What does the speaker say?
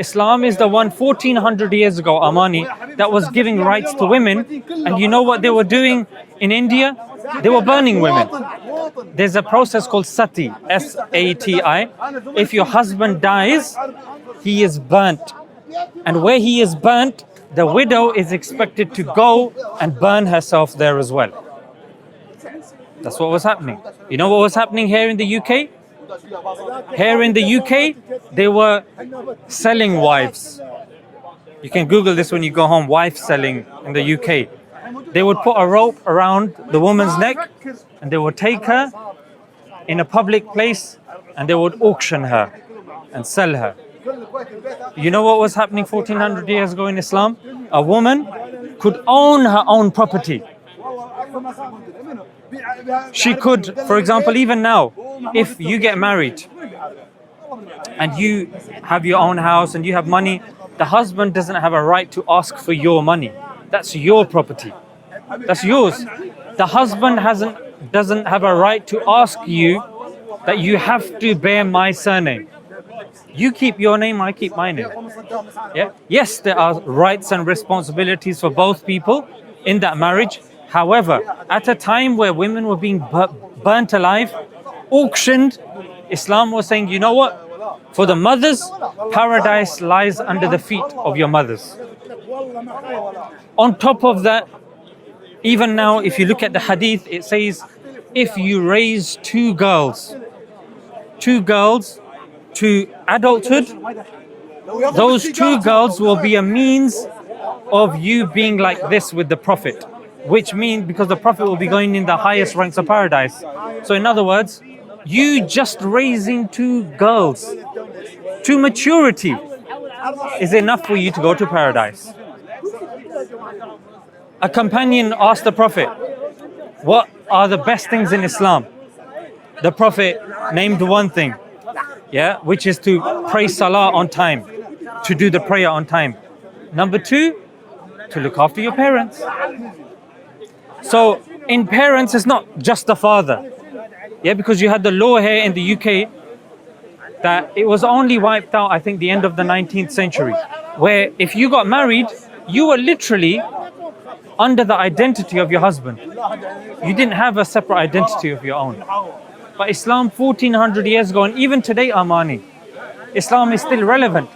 Islam is the one 1400 years ago, Amani, that was giving rights to women. And you know what they were doing in India? They were burning women. There's a process called sati, S-A-T-I. If your husband dies, he is burnt. And where he is burnt, the widow is expected to go and burn herself there as well. That's what was happening. You know what was happening here in the UK? Here in the UK, they were selling wives. You can Google this when you go home, wife selling in the UK. They would put a rope around the woman's neck and they would take her in a public place and they would auction her and sell her. You know what was happening 1400 years ago in Islam? A woman could own her own property. She could, for example, even now, if you get married and you have your own house and you have money, the husband doesn't have a right to ask for your money. That's your property. That's yours. The husband doesn't have a right to ask you that you have to bear my surname. You keep your name, I keep my name. Yeah? Yes, there are rights and responsibilities for both people in that marriage. However, at a time where women were being burnt alive, auctioned, Islam was saying, you know what? For the mothers, paradise lies under the feet of your mothers. On top of that, even now, if you look at the hadith, it says, if you raise two girls to adulthood, those two girls will be a means of you being like this with the Prophet. Which means, because the Prophet will be going in the highest ranks of paradise. So in other words, you just raising two girls to maturity is enough for you to go to paradise. A companion asked the Prophet, what are the best things in Islam? The Prophet named one thing, which is to pray salah on time, to do the prayer on time. Number two, to look after your parents. So in parents, it's not just the father. Because you had the law here in the UK that it was only wiped out, I think, the end of the 19th century, where if you got married, you were literally under the identity of your husband. You didn't have a separate identity of your own. But Islam 1400 years ago, and even today, Amani, Islam is still relevant.